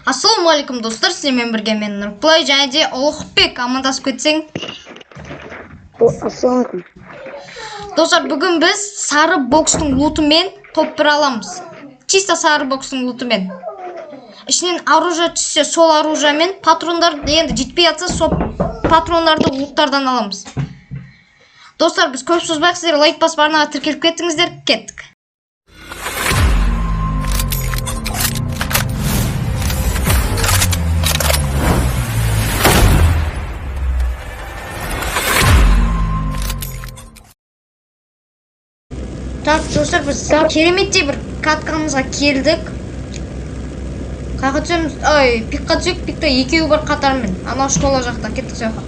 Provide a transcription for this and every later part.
Ассалаумағалейкум достар, сіздермен бірге мен Нұрплай және де Ұлықбек амандасып кетсең. Ассалаумағалейкум. Достар, бүгін біз сары бокстың лутымен топ бір аламыз. Чисто сары бокстың лутымен. Ішінен оружие түссе, сол оружиемен патрондар енді жетпей жатса, сол патрондарды луттардан аламыз. Достар, біз көп созбайық, сіздер лайк басып арнаға тіркеліп кеттіңіздер, кеттік. Так, достар, біз кереметтей бір каткамызға келдік. Қайға түсеміз? Пикқа түсек, пикта екеуі бар қатарымен. Анау школа жақта, кеттік сояққа.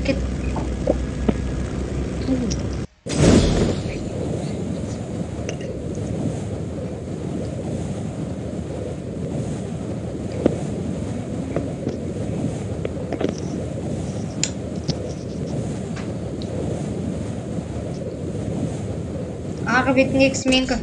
Кет. Ағы бетіндегі сменка.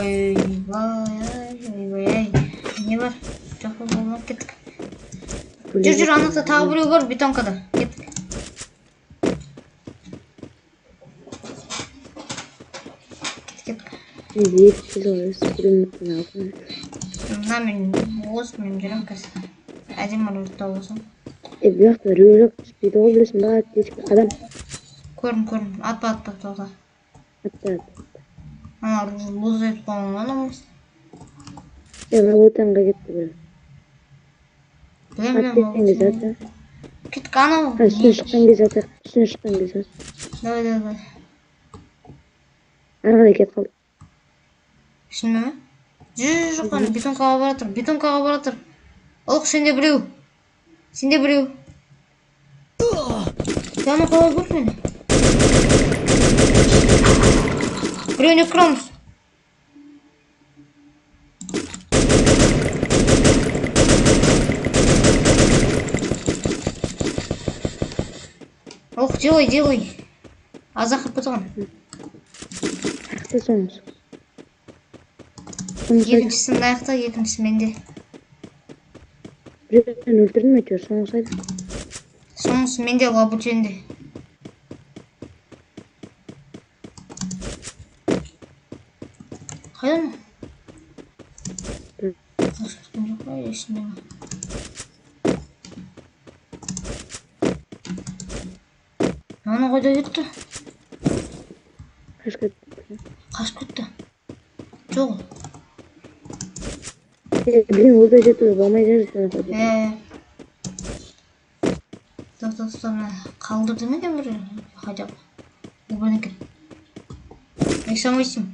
Ой-бай-ай. Не бар? Жақы болмақ, кеттік. Жүр, анықта тағы біреу бар, бетонкада. Кеттік. Мына мен осымен жүрем қазір. Әдем аралықта болсам. Бұяқта рөл жоқ, түспейді ғой білесің ба, тесік адам. Көрдім. Атпа тоға. Атта. Ана бұз етіп болған όμως. Ана отанға кетті бір. Білем. Кеттік анау. Үстін шыққан кез атақ. Давай. Арғада кет қалды. Шынымен ме? Жоқ, бетонкаға баратыр. Олық, сенде біреу. Яны қалай көріп мені? Біреуіне күрамыз. Олық, делай. Азақып бұтыған. Ақты соңыз. Екіншісін аяқта, екіншісі менде. Біреуін өлтірдің ме, соңыз айды? Соңыз менде, лабутенде. Қайдан? Қашқыртын жоқ қой, есінде ма? Аны қойда кетті? Қашып кетті. Жоқ. Білген ол да жетті, болмай жүрді. Достарына қалдырды ма екен бір қайда ба? Бұл екен. Ексам ойсын?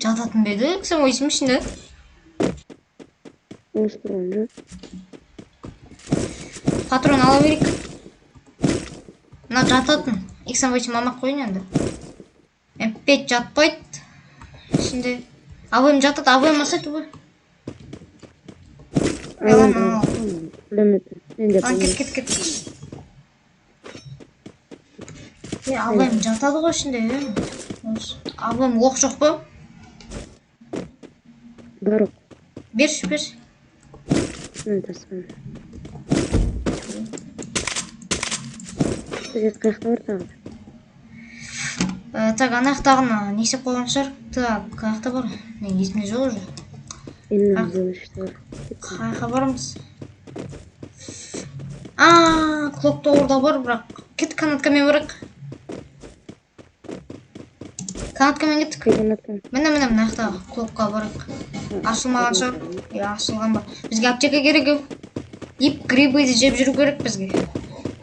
Жататын беді, ексам ойсын ішінде? Осы тұрған жоқ. Патрон ала берек. Мына жататын. Ексам ойсын мамақ қойын енді. М5 жатпайды. Ішінде АВМ жатады, АВМ асайды бұл. Кет. АВМ жатады ғой ішінде. АВМ оқ жоқ па? Бар оқ. Берші. Тасқан. Қаяқта бар тағы. Так, анақтағына несеп қойған шығар. Так, қаяқта бар. Мен есімде жоқ уже. Қаяққа барымыз. Клокта орда бар, бірақ кет канаткамен барақ. Канаткамен кеттік. Міне мынақтағы клокқа барақ. Ашылмаған шығар. Ашылған бар. Бізге аптека керек еу. Еп грибыды жеп жүру керек бізге.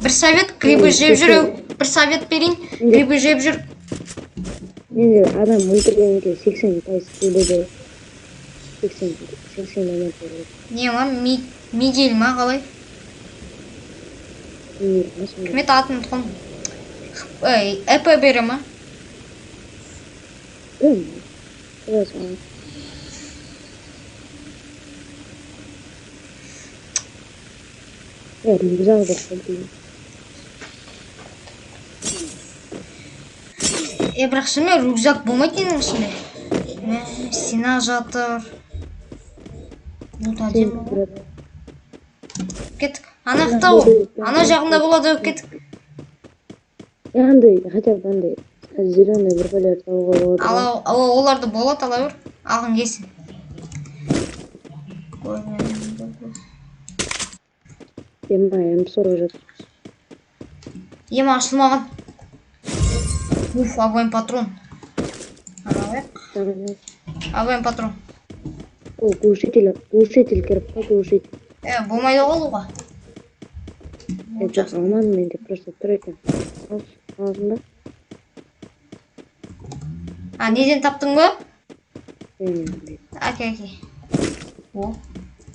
Бір совет грибы жеп жүру. Бір совет берейін, грибы жеп жүр. Менде адам өлтіргенге 80% сөйледі. 80 момент болды. Не ма? Мигель ма қалай? Кімет атын тұқым? Эпі бері ма? Рюкзак бар қой. Бірақ шынымен рюкзак болмайды ненің ішінде. Сина жатыр. Бұл әдемі ғой. Кеттік. Ана жақта ғой. Ана жағында болады кеттік. Андай, хотя бы андай зеленый бір бәлер тауға болады. Оларды болады ала бер. Алғын келсін. М40 жатыр. Ема ашылмаған. Уф, огонь патрон. Огонь патрон. О, глушитель кіріп па, глушитель. Болмайды олуға. Жоқ, алмадым менде, просто тұр екен. Алдында. Неден таптың ба? Әке. О.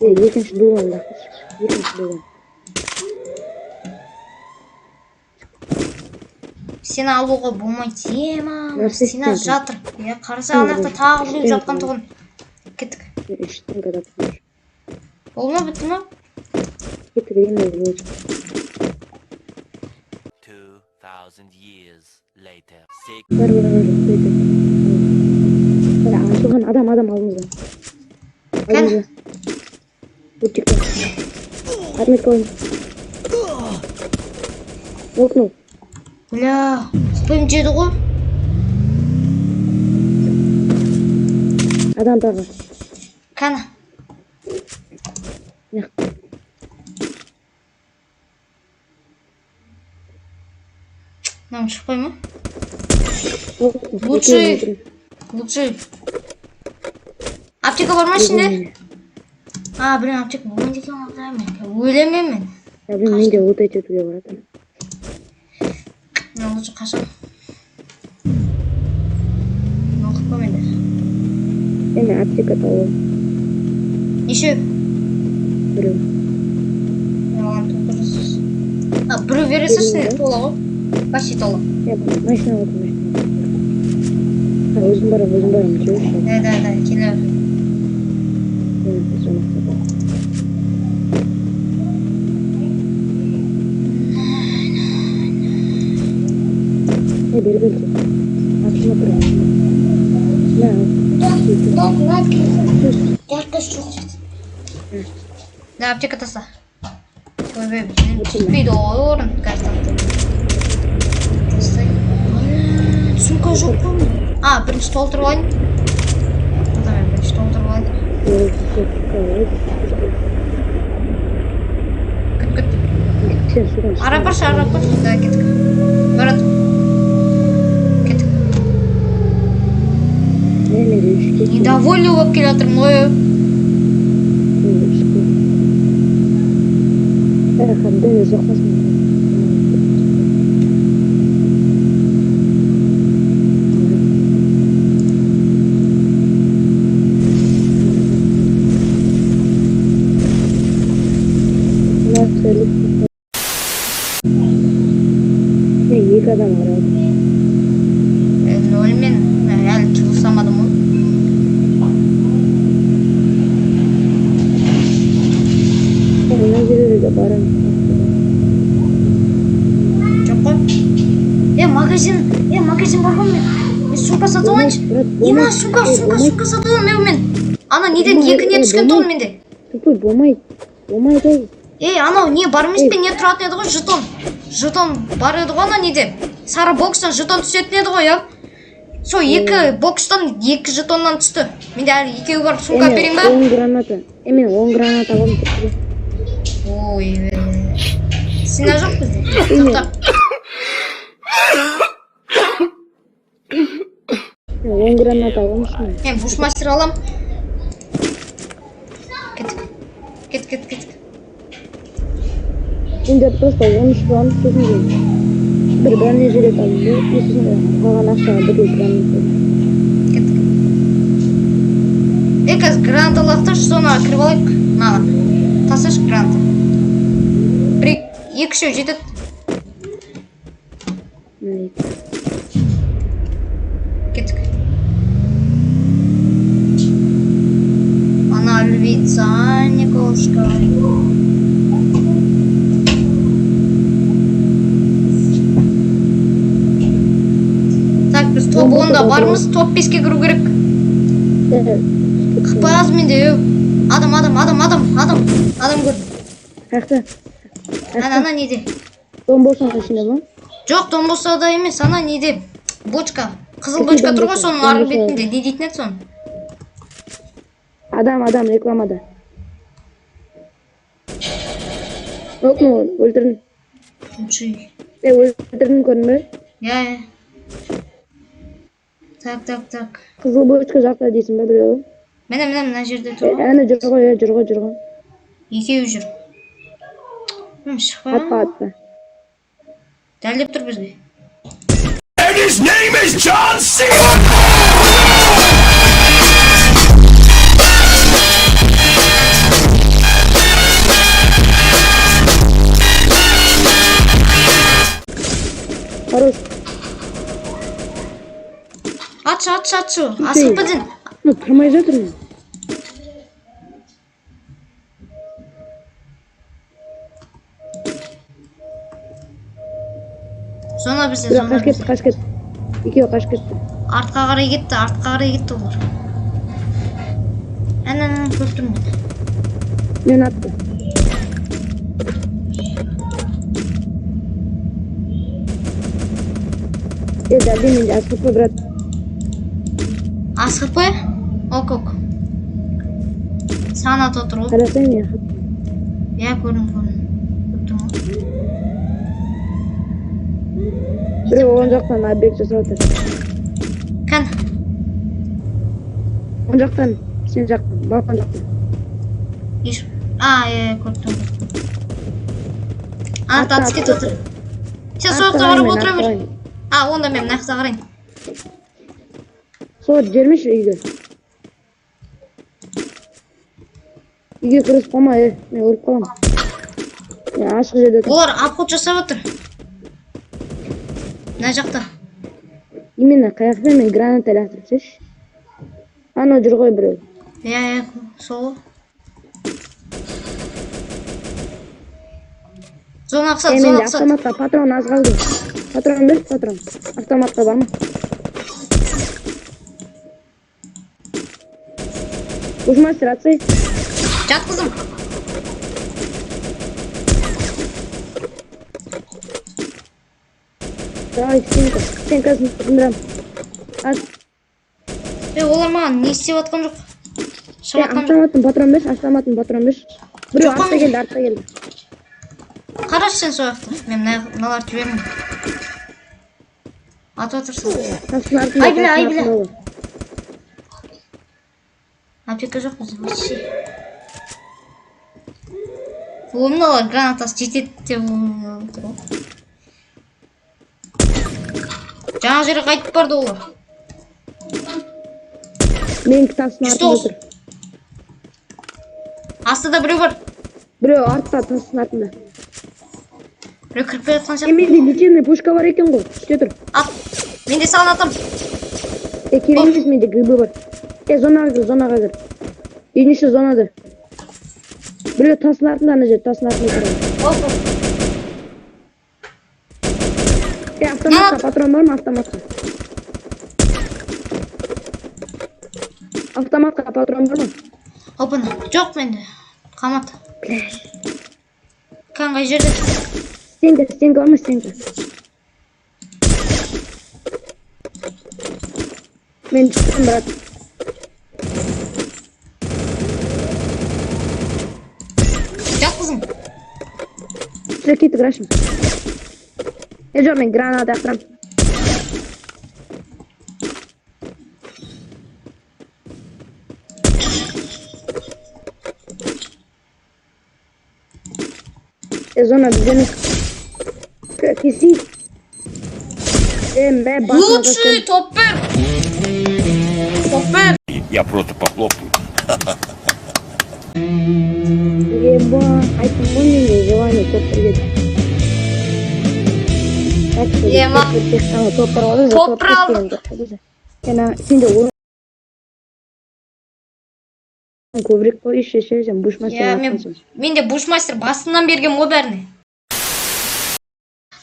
Екінші дуған. Сені алуға болмайды. Ема, сені жатыр. Қараса анақта тағы біреу жатқан тұғын. Кеттік. Іштен қадап қойшы. Болма, бітті ма? Кеттік, еміз өз. 2000 years later. Бар ашылған адам алдымызда. Алдымызда. Өттік. Отметка ойын. Оқну. Бля, құпайым жеді ғой. Адам тағы. Кәні. Нам шықпай ма? Лучший. Аптека бар ма ішінде? Блин, аптека болмайды екен олдаймен. Өлемем мен. Блин, менде от етуге барады. Мен лучше қашам. Оқып па менде. Мен аптека тауы. Неше? Біреу. Оған толтырысыз. Біреу бересіз не? Тола ғой? Почти тола. Машина отыр, машина. Өзім барам, жүрші. Да, келе. Бері келсе. Атыма тұрам. Да, аптека таса. Ой, түспейді ғой орын. Сумка жоқ қой. Бірінші толтырып алайын. Бірінші толтырып алайын. Күт. Ара баршы. Да, кеттік. Барады. Кеттік. Недовольный болып келе жатырмын ғой. Қандай жоқпасын. Екі адам арады. Нөлмен әлі жылсамадым ғой. Мына жерде де барам. Жоқ қой. Магазин бар ғой мен. Мен сумка сатып алайыншы. Ема, сумка сатып алайын мен. Ана неден екіне түскен тұғын менде. Тупой, болмайды ой. Анау не бар емес пе, не тұратын еді ғой, жетон бар еді ғой ана неде. Сары бокстан жетон түсетін еді ғой, Со екі бокстан екі жетоннан түсті. Менде әлі екеуі бар, сумка берейін ба? Мен 10 граната аламын тұрды. Ой, сина жоқ бізде. Тоқтар. 10 граната аламын. Мен бушмастер алам. Кеттік. Енді просто 13 гранат сөзінде. Бір бронежилет алып, есізінде қалған ақшаға бір гранат. Кеттік. Қазір гранат алақташ, соны кіріп алайық. Маған. Тасаш гранат. Екі шеу жетеді. Кеттік. Она львица, а не кошка. топ 10'da бармыз, топ 5'ke кіру керек. Қыпаз менде. Адам көрдім. Қаяқта? Ана неде? Бомбосың ішінде ма? Жоқ, Донбоссада емес, ана неде? Бочка. Қызыл бочка тұр ғой, соның арғы бетінде. Не дейтін еді соны? Адам рекламада. Жоқ му, өлтірдің. Өлтірдің көрдің бе? Я. Так. Қызыл бочка жақта дейсің бе біреу? Мына жерде тұр ғой. Әні жүр ғой. Екеуі жүр. Шықпай ма? Атпа. Дәлдеп тұр бізге. And his name is John C. Хорош. Атшы. Асықпа ден. Тұрмай жатыр мен. Зона бізде, Бірақ қаш кетті. Екеуі қаш кетті. Артқа қарай кетті олар. Әнін көріп тұрмын. Мен атты. Дәлде менде асқып қой, брат. Асқып қой? Ок. Саған аты отыр ғой. Қарасай мен. Я көрдім. Көріп тұрмын. Біреу оң жақтан объект жасап отыр. Кән? Оң жақтан, сен жақтан, балкон жақтан. Көріп тұрмын. Ана атыс кетіп отыр. Сен соғықта қарап отыра бер. Онда мен нақса қарайын. Соғыт жермеші үйге. Үйге кірісіп қалма, мен өліп қалам. Ашық жерде тұр. Олар обход жасап отыр. Мына жақта. Именно қаяқта мен граната лақтырып шеш. Анау жүр ғой біреу. Я, сол. Зона ақсат. Менде автоматқа патрон аз қалды. Патрон бер, патрон. Автоматқа бар ма? Бушмастер атсай. Жатқызым. Давай, стенкасын тұқындырам. Ат. Олар маған не істеп атқан жоқ. Автоматтың патрон бер, Біреу артта келді. Қараш сен сояқты. Мен мыналарды жібермін. Атып отырсың. Ай, біле. Аптека жоқ бізде. Вообще. Мыналар гранатасы жетеді деп отыр ғой. Жаңа жерге қайтып барды олар. Мен тасының артында отыр. Астыда біреу бар. Біреу артта тасының артында. Біреу кіріп келе жатқан сияқты. Менде лечебный пушка бар екен ғой. Үште тұр. Менде саған атам. Керек емес, менде ГБ бар. Зонаға кір. Еніші зонада. Біреу тасының артында, ана жер тасының артында тұрады. Автоматқа патрон бар ма? Автоматқа патрон бар ма? Опана. Жоқ менде. Қамат. Қанғай жерде. Стенка бар ма? Стенка. Мен шықтым, брат. Жатқызым. Сіздер кетіп рашым. Жоқ, мен граната ақтырам. Зона бізден кесейік. Лучший топпер! Я просто похлопаю. Еба, айтым ғой менде желание топпер еді. Ема. Топпер алды. Сенде орын көбірек қой, сен бушмастер. Менде бушмастер басынан берген ғой бәріне.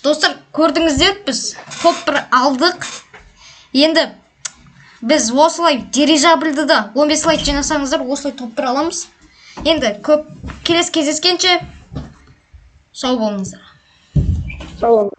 Достар, көрдіңіздер, біз топпер алдық. Енді біз осылай дирижабльді да 15 лайк жинасаңыздар осылай топ аламыз. Енді көп келесі кездескенше сау болыңыздар. Sağ olun.